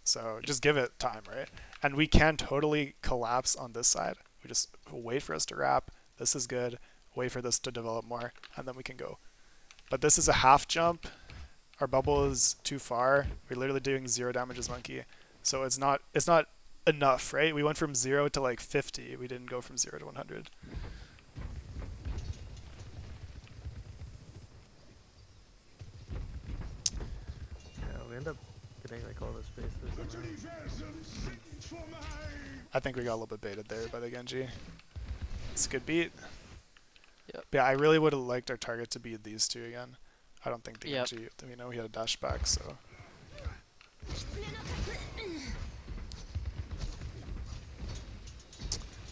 So just give it time, right? And we can totally collapse on this side. We just wait for us to wrap. This is good. Wait for this to develop more, and then we can go. But this is a half jump. Our bubble is too far. We're literally doing 0 damage as monkey. So it's not enough, right? We went from 0 to like 50. We didn't go from 0 to 100. Yeah, we end up getting like all the spaces. I think we got a little bit baited there by the Genji. It's a good beat. Yep. Yeah, I really would have liked our target to be these two again. I don't think the Yep. Genji, you know, he had a dash back, so.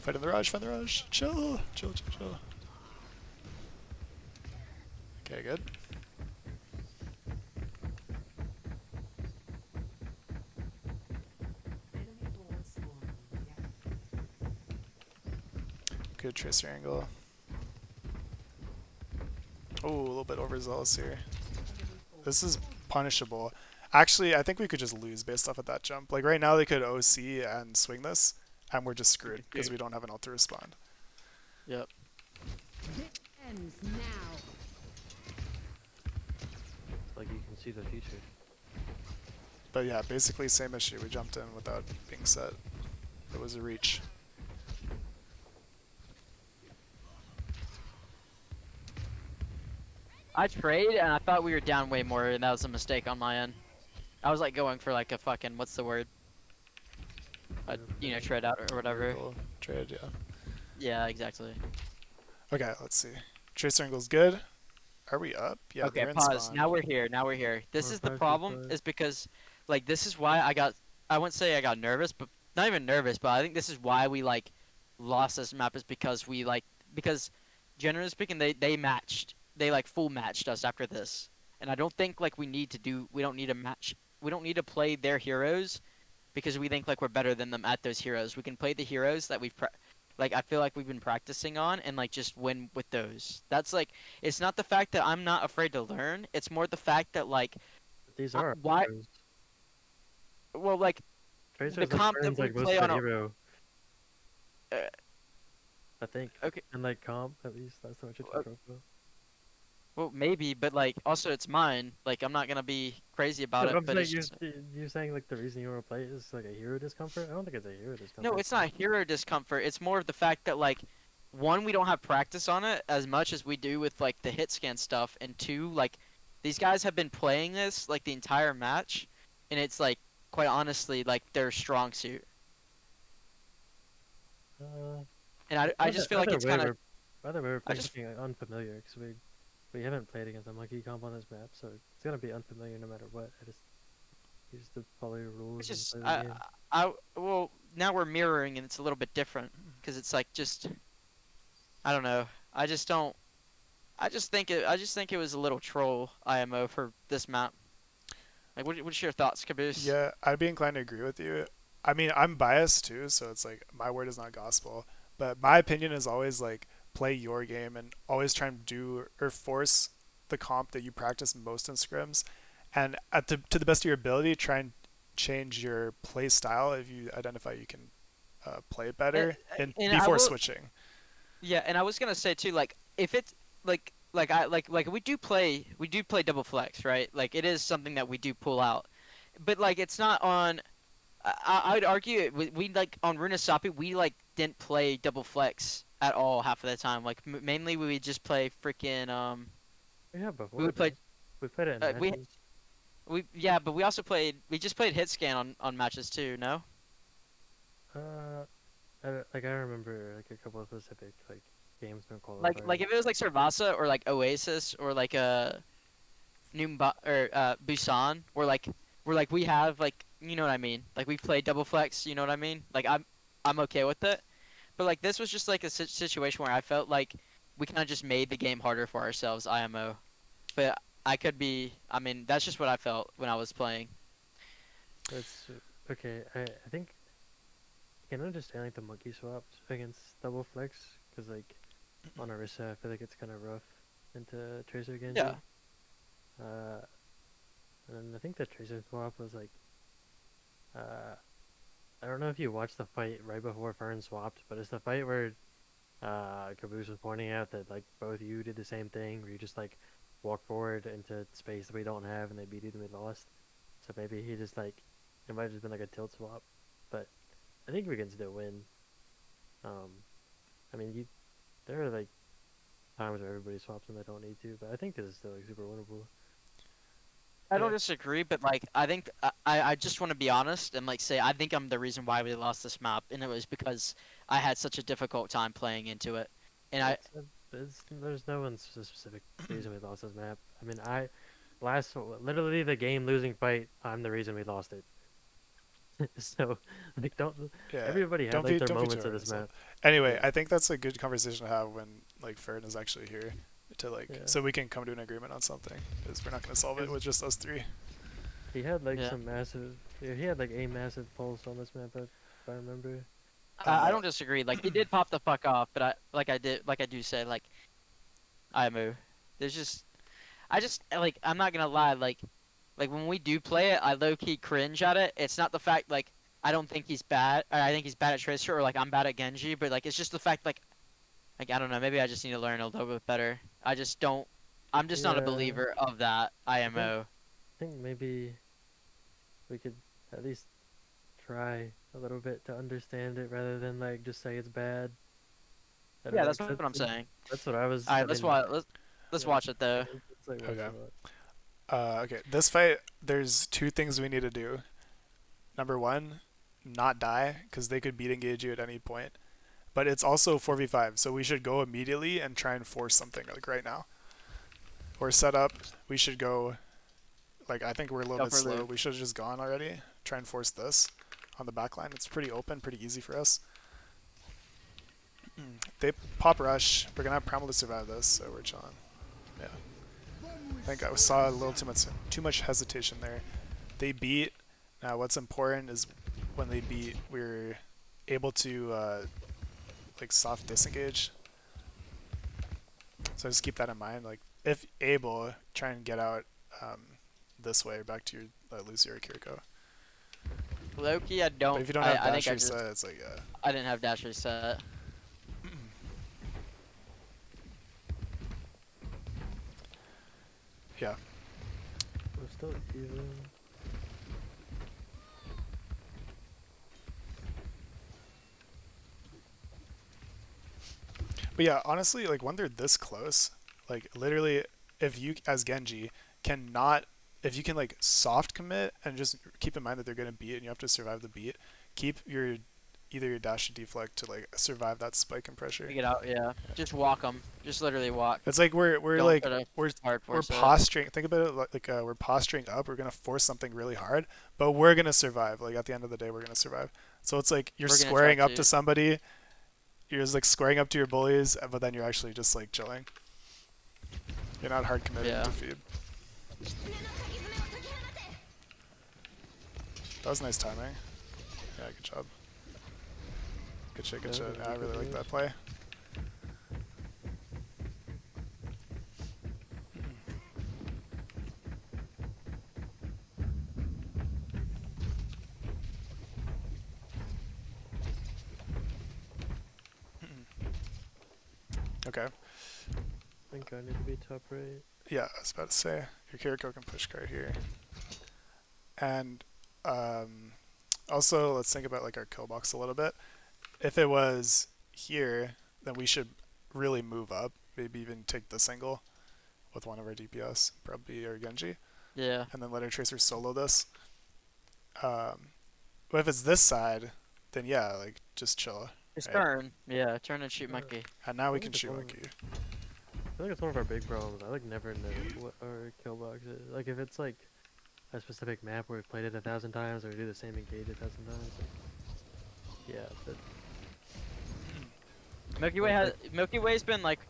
Fight in the rush, fight in the rush. Chill, chill, chill, chill. Okay, good. Good tracer angle. Oh, a little bit overzealous here. This is punishable. Actually, I think we could just lose based off of that jump. Like right now they could OC and swing this, and we're just screwed because we don't have an ult to respond. Yep. Ends now. Like you can see the future. But yeah, basically same issue. We jumped in without being set. It was a reach. I trade and I thought we were down way more, and that was a mistake on my end. I was like going for like a fucking what's the word? You know, trade out or whatever. Cool. Trade, yeah. Yeah, exactly. Okay, let's see. Tracer angle's good. Are we up? Yeah, Okay, they're in pause. spawn. Now we're here. Now we're here. This We're is the perfect, problem, bud. is because, like, this is why I wouldn't say I got nervous, but not even nervous, but I think this is why we, like, lost this map is because because, generally speaking, they matched. They, like, full matched us after this. And I don't think, like, we don't need to match. We don't need to play their heroes because we think, like, we're better than them at those heroes. We can play the heroes that like, I feel like we've been practicing on and, like, just win with those. That's, like, it's not the fact that I'm not afraid to learn. It's more the fact that, like, These are why? heroes. Well, like, Tracer's the like comp that turns we like most play of on the a... hero. Uh, I think. okay, And like comp, at least that's what you're talking about. well, maybe, but, like, also it's mine. Like, I'm not gonna be crazy about Yeah, it, but I'm but saying it's just... you're saying like the reason you want to play is like a hero discomfort. I don't think it's a hero discomfort. No, it's not hero discomfort. It's more of the fact that, like, one, we don't have practice on it as much as we do with, like, the hit scan stuff, and two, like, these guys have been playing this, like, the entire match, and it's, like, quite honestly, like, their strong suit. And I just feel like it's kind of... Either way, we're I playing just... something like unfamiliar because we haven't played against a monkey comp on this map, so it's gonna be unfamiliar no matter what. I just use the follow your rules It's and just... play the game. well, now we're mirroring, and it's a little bit different, because it's, like, just... I don't know. I just don't... I just think it was a little troll IMO for this map. Like, what's your thoughts, Caboose? Yeah, I'd be inclined to agree with you. I mean, I'm biased too, so it's like my word is not gospel. But my opinion is always like play your game and always try and do or force the comp that you practice most in scrims, and to the best of your ability, try and change your play style if you identify you can play it better and and I before will- switching. Yeah, and I was gonna say too, like, if it's like we do play double flex, right? Like, it is something that we do pull out, but like it's not on. I'd argue we like on Runasapi we like didn't play double flex at all half of the time. Like, mainly we would just play freaking Yeah, before we would play we played it in we matches. yeah, but we just played hit scan on matches too. No. I remember like a couple of specific like games from Like qualifiers. if it was like Servasa or like Oasis or like Busan, where like we have like, you know what I mean, like we've played double flex, you know what I mean, like I'm okay with it, but like this was just like a situation where I felt like we kind of just made the game harder for ourselves, IMO, but I mean that's just what I felt when I was playing. That's okay. I think I can understand like the monkey swaps against double flex because like on Orisa I feel like it's kind of rough into Tracer Genji. Yeah. And I think the Tracer swap was like I don't know if you watched the fight right before Fern swapped, but it's the fight where Caboose was pointing out that like both you did the same thing, where you just like walk forward into space that we don't have, and they beat you, and we lost. So maybe he just like it might have just been like a tilt swap, but I think we can still win. Um, I mean, there are like times where everybody swaps and they don't need to, but I think this is still like super winnable. I don't Yeah. disagree, but like I think I just want to be honest and like say I think I'm the reason why we lost this map, and it was because I had such a difficult time playing into it, and There's no one specific reason we lost this map. I mean, literally the game losing fight, I'm the reason we lost it. So, like, Yeah. everybody had Don't like be their don't be too moments of hard on this yourself. map. Anyway, Yeah. I think that's a good conversation to have when like Fern is actually here to like Yeah. so we can come to an agreement on something because we're not gonna solve it with just us three. He had like Yeah. some massive, yeah, he had like a massive pulse on this map, if I remember. I don't disagree. Like he did pop the fuck off, but I do say like I move. There's just I just like I'm not gonna lie like when we do play it, I low key cringe at it. It's not the fact like I don't think he's bad, or I think he's bad at Tracer, or like I'm bad at Genji, but like it's just the fact like I don't know, maybe I just need to learn a little bit better. I just don't. I'm just not a Yeah, believer of that IMO. I think maybe we could at least try a little bit to understand it rather than like just say it's bad. I don't Yeah, know, that's 'cause what I'm saying. that's what I was. All I right, let's mean, watch. Let's yeah, watch it though. it's like Okay. what's Okay, this fight, there's two things we need to do. Number one, not die, because they could beat engage you at any point. But it's also 4v5, so we should go immediately and try and force something, like right now. We're set up, we should go, like I think we're a little Go bit for slow. loop. We should have just gone already. Try and force this on the back line. It's pretty open, pretty easy for us. They pop rush. We're going to have Primal to survive this, so we're chilling. Yeah. I think I saw a little too much hesitation there. They beat. Now, what's important is when they beat, we're able to like soft disengage. So just keep that in mind. Like, if able, try and get out this way back to your Lucy or Kiriko. Loki, I But don't. if you don't have I think dash I just reset, it's like yeah. I didn't have dash reset. Yeah. We're still even. But yeah, honestly, like when they're this close, like literally, if you as Genji cannot, if you can like soft commit and just keep in mind that they're gonna beat and you have to survive the beat, keep your either your dash or deflect to like survive that spike and pressure. Get out, yeah. Just walk them. Just literally walk. It's like we're Don't like try to we're hard we're force it. posturing. Think about it like we're posturing up. We're gonna force something really hard, but we're gonna survive. Like at the end of the day, we're gonna survive. So it's like you're We're gonna squaring try up to. to somebody. You're just like squaring up to your bullies, but then you're actually just like chilling. You're not hard committing Yeah. to feed. That was nice timing. Yeah, good job. Good shit, good Yeah, shit. good Yeah, I really like moves. that play. Okay. I think I need to be top right. Yeah, I was about to say your Kiriko can push card here, and also let's think about like our kill box a little bit. If it was here, then we should really move up. Maybe even take this angle with one of our DPS, probably our Genji, Yeah. and then let our Tracer solo this. But if it's this side, then yeah, like just chill. Just Right. turn. Yeah, turn and shoot monkey. And now we I can think it's shoot one- monkey. I think it's one of our big problems. I like never know what our kill box is. Like if it's like a specific map where we've played it 1,000 times or we do the same engage 1,000 times. Like, yeah, but Milky Way's been like,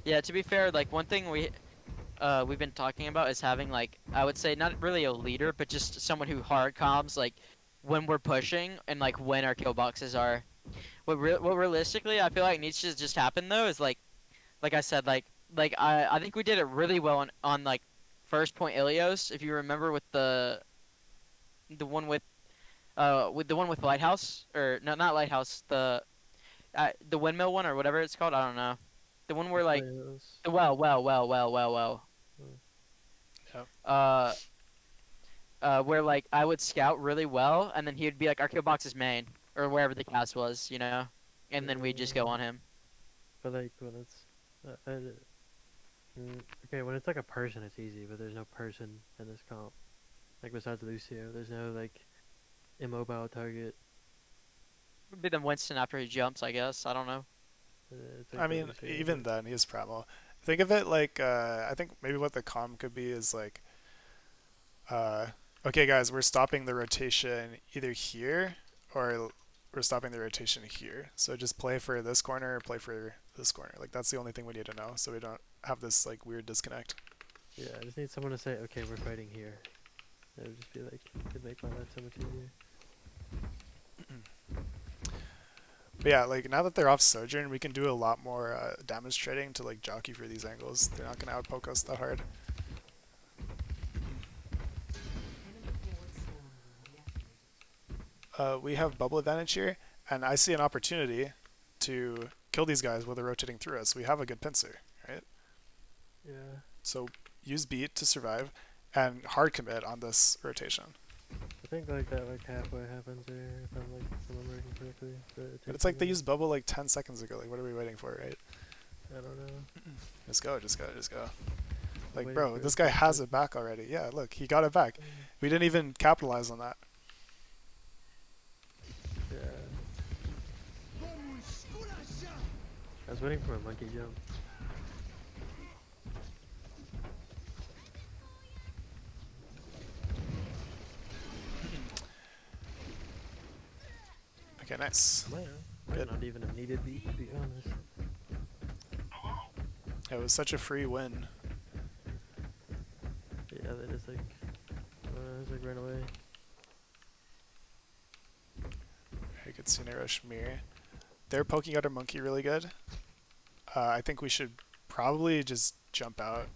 yeah. To be fair, like one thing we've been talking about is having like I would say not really a leader, but just someone who hard comms like when we're pushing and like when our kill boxes are. What realistically I feel like needs to just happen though is like I said like I think we did it really well on like first point Ilios if you remember with the one with With the one with lighthouse, or no, not lighthouse. The windmill one or whatever it's called. I don't know. The one where like Players. the well. Hmm. Yep. Where like I would scout really well, and then he would be like Arceo Box's main or wherever the cast was, you know, and then we'd just go on him. But like when it's okay, when it's like a person, it's easy. But there's no person in this comp. Like besides Lucio, there's no like immobile target. Would be the Winston after he jumps, I guess. I don't know. It's like I the mean, Lucio, even but- then, he's primal. Think of it like I think maybe what the comm could be is like, okay, guys, we're stopping the rotation either here or we're stopping the rotation here. So just play for this corner or play for this corner. Like that's the only thing we need to know, so we don't have this like weird disconnect. Yeah, I just need someone to say, okay, we're fighting here. It would just be like, it'd make my life so much easier. But yeah, like now that they're off Sojourn, we can do a lot more damage trading to like jockey for these angles. They're not gonna outpoke us that hard. We have bubble advantage here, and I see an opportunity to kill these guys while they're rotating through us. We have a good pincer, right? Yeah. So use beat to survive, and hard commit on this rotation. I think like that like halfway happens there, if I'm like remembering correctly. But it's like they used bubble like 10 seconds ago. Like what are we waiting for, right? I don't know. Just go, just go, just go. Like Waiting bro, for this it guy to has happen. it back already. Yeah, look, he got it back. We didn't even capitalize on that. Yeah. I was waiting for a monkey jump. Okay, nice. Might Good. not even have needed beat, to be honest. It was such a free win. Yeah, they just ran away. Very good Cine Rush Mirror. They're poking out our monkey really good. I think we should probably just jump out.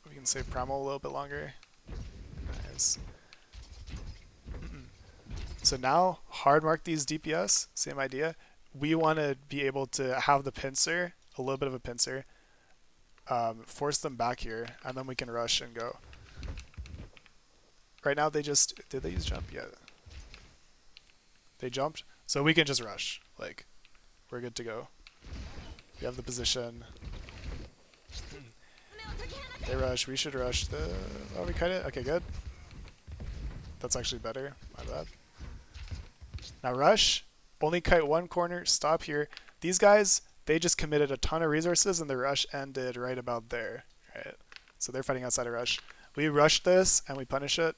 We can save Primal a little bit longer. Nice. So now, hard mark these DPS, same idea. We want to be able to have the pincer, a little bit of a pincer, force them back here, and then we can rush and go. Right now they just, did they use jump? Yeah. They jumped, so we can just rush. Like, we're good to go. We have the position. They rush, we should rush the, oh we cut it, okay good. That's actually better, my bad. Now rush, only kite one corner, stop here. These guys, they just committed a ton of resources and the rush ended right about there. Right? So they're fighting outside of rush. We rush this and we punish it.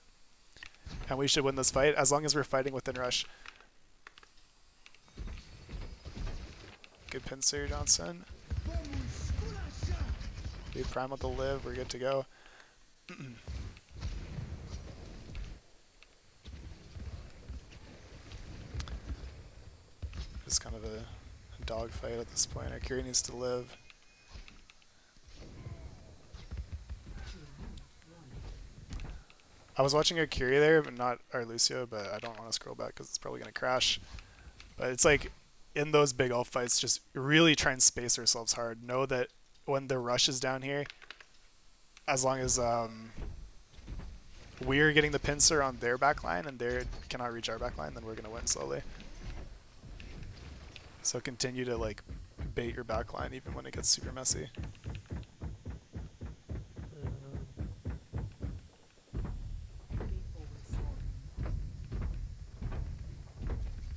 And we should win this fight as long as we're fighting within rush. Good pincer, Johnson. We prime with the live, we're good to go. Just kind of a dogfight at this point. Our Kiri needs to live. I was watching our Kiri there, but not our Lucio, but I don't want to scroll back because it's probably going to crash. But it's like, in those big ult fights, just really try and space ourselves hard. Know that when the rush is down here, as long as we're getting the pincer on their backline and they cannot reach our backline, then we're going to win slowly. So continue to like bait your backline even when it gets super messy.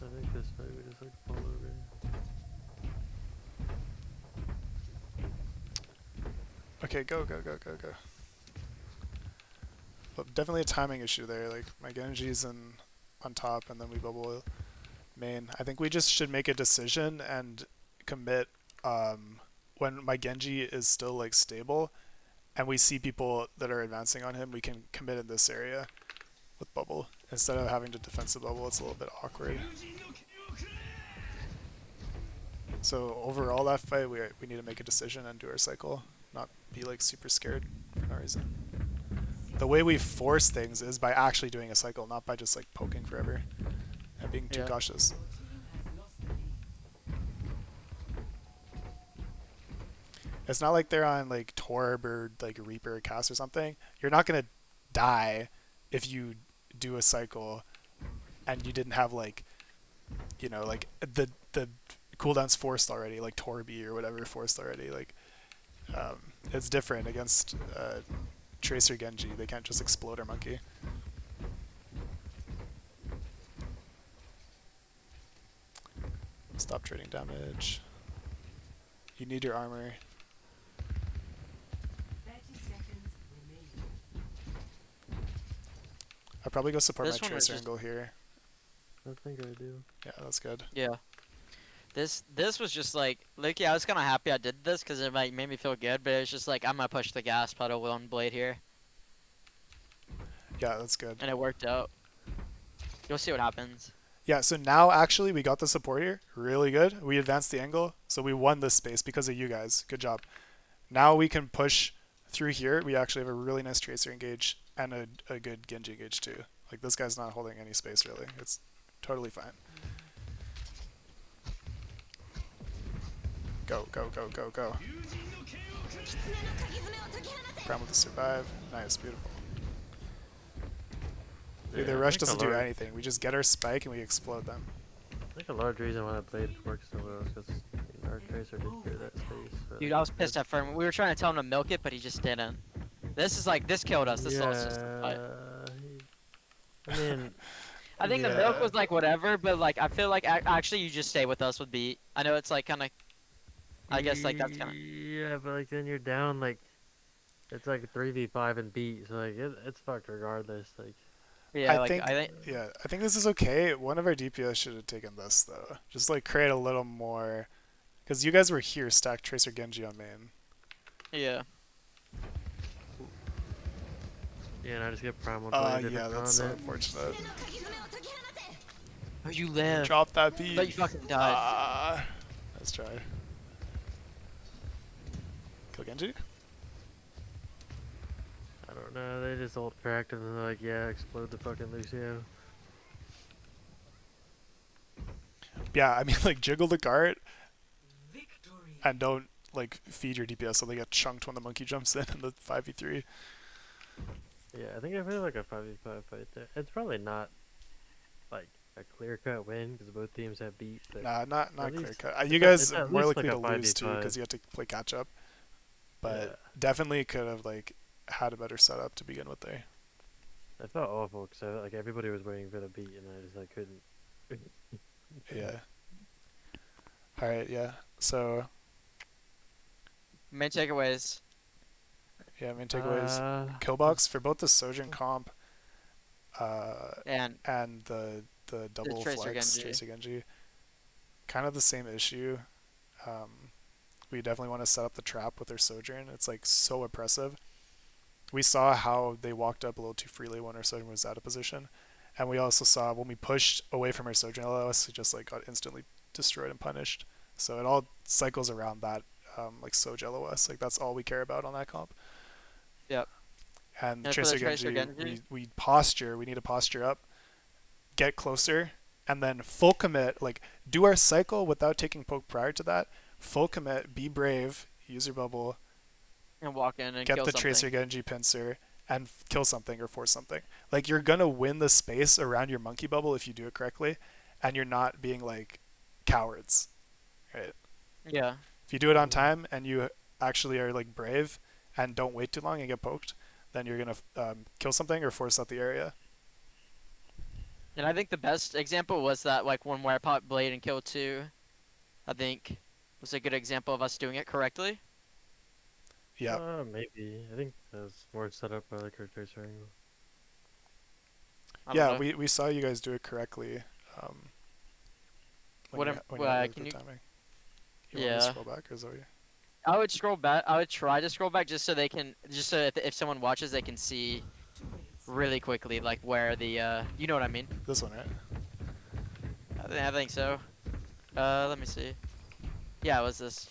I think this fight we just like fall over. Okay, go, go, go, go, go. But definitely a timing issue there. Like my Genji's on top, and then we bubble main. I think we just should make a decision and commit when my Genji is still like stable, and we see people that are advancing on him. We can commit in this area with bubble instead of having to defensive bubble. It's a little bit awkward. So overall, that fight we need to make a decision and do our cycle, not be like super scared for no reason. the way we force things is by actually doing a cycle, not by just like poking forever and being too Yeah. cautious. It's not like they're on like Torb or like Reaper or Cast or something. You're not gonna die if you do a cycle and you didn't have like, you know, like the cooldown's forced already, like Torby or whatever forced already. Like it's different against Tracer Genji. They can't just explode our monkey. Stop trading damage. You need your armor. 30 seconds remaining. I'll probably go support This my one was Tracer just- angle here. I think I do. Yeah, that's good. Yeah. This was just like, I was kind of happy I did this because it like made me feel good, but it was just like I'm gonna push the gas pedal with one blade here, Yeah, that's good. and it worked out. You'll see what happens. Yeah, so now actually we got the support here. Really good. We advanced the angle, so we won this space because of you guys. Good job. Now we can push through here. We actually have a really nice Tracer engage and a good Genji engage too. Like this guy's not holding any space really. It's totally fine. Go, go, go, go, go. Prime with the survive. Nice, beautiful. Dude, Yeah, the I rush think a doesn't do large- anything. We just get our spike and we explode them. I think a large reason why that blade works so well is because our Tracer did clear that space. So Dude, I was pissed at Fern. We were trying to tell him to milk it, but he just didn't. This is like, this killed us. This lost us the fight. I mean, I think the milk Yeah. was like whatever, but like I feel like actually you just stay with us would be. I know it's like kind of. I guess like that's kind of. yeah, but like then you're down like it's like 3v5 and beat, so like it's fucked regardless. Like Yeah, I like think- I think. Yeah, I think this is okay. One of our DPS should have taken this though. Just like create a little more, because you guys were here, stacked Tracer Genji on main. Yeah. yeah, and I just get prime one. totally Yeah, different that's so content. unfortunate. Oh, you live. Drop that I beat. thought you fucking died. Ah, let's try. Kill Genji? I don't know. They just ult cracked and then they're like, yeah, explode the fucking Lucio. Yeah, I mean like jiggle the cart and don't like feed your DPS so they get chunked when the monkey jumps in the 5v3. Yeah, I think I feel like a 5v5 fight there. It's probably not like a clear-cut win because both teams have beat. But Nah, not at clear least- cut. it's You at- guys it's are at more least likely like to a lose too 5v5. because you have to play catch up. But Yeah. definitely could have like had a better setup to begin with there. I felt awful because like everybody was waiting for the beat and I just like couldn't. Yeah. All right. Yeah. So Main takeaways. yeah, main takeaways. Uh, Killbox for both the Sojourn comp And and the double Tracer flex Genji. Tracer Genji. Kind of the same issue. We definitely want to set up the trap with their Sojourn. It's like so oppressive. We saw how they walked up a little too freely when our Sojourn was out of position. And we also saw when we pushed away from our Sojourn LOS, we just like got instantly destroyed and punished. So it all cycles around that like Soj LOS. Like that's all we care about on that comp. Yep. And And for the Tracer Tracer Genji, Genji? we posture. We need to posture up, get closer, and then full commit. Like do our cycle without taking poke prior to that. Full commit. Be brave. Use your bubble. and walk in and Get kill the something. Tracer Genji pincer and kill something or force something. Like you're gonna win the space around your monkey bubble if you do it correctly, and you're not being like cowards, right? Yeah. If you do it on time and you actually are like brave and don't wait too long and get poked, then you're gonna kill something or force out the area. And I think the best example was that like one where I popped blade and killed two. I think was a good example of us doing it correctly. Yeah, maybe. I think that was more set up by like our Tracer angle. I don't yeah, know. we saw you guys do it correctly. What you, am- when you well, had can the you- timing. You want me Yeah. to scroll back or is that what you? I would scroll back. I would try to scroll back just so they can, just so if someone watches, they can see really quickly like where the you know what I mean. This one, right? I think so. Let me see. Yeah, it was this.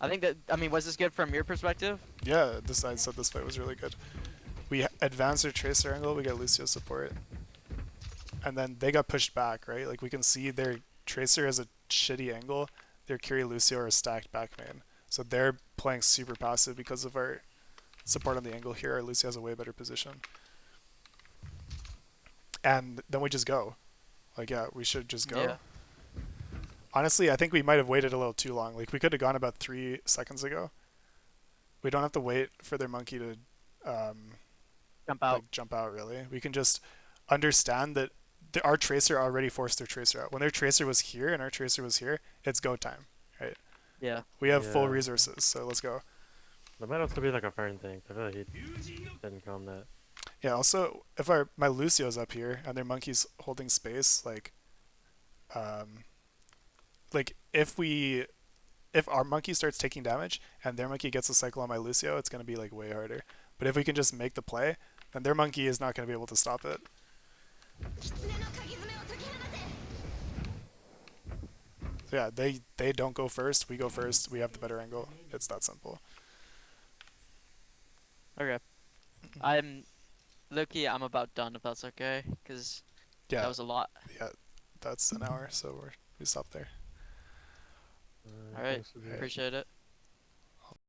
I think that. I mean, was this good from your perspective? Yeah, I said this fight was really good. advance their tracer angle, we get Lucio support. And then they got pushed back, right? Like we can see their tracer has a shitty angle. Their Curie Lucio are stacked back main. So they're playing super passive because of our support on the angle here. Our Lucio has a way better position. And then we just go. Like, yeah, we should just go. Yeah. Honestly, I think we might have waited a little too long. Like, we could have gone about 3 seconds ago. We don't have to wait for their monkey to Jump out. like, jump out, really. We can just understand that our tracer already forced their tracer out. When their tracer was here and our tracer was here, it's go time, right? Yeah. We have full Yeah. resources, so let's go. That might also be like a fern thing. I feel like he didn't calm that. Yeah, also, if my Lucio's up here and their monkey's holding space, like if our monkey starts taking damage and their monkey gets a cycle on my Lucio, it's going to be like way harder. But if we can just make the play, then their monkey is not going to be able to stop it. So yeah, they don't go first, we go first, we have the better angle. It's that simple. Okay. I'm Loki. I'm about done if that's okay, because Yeah, that was a lot. yeah, that's an hour, so we stop there. All right. Thanks for the- Appreciate it.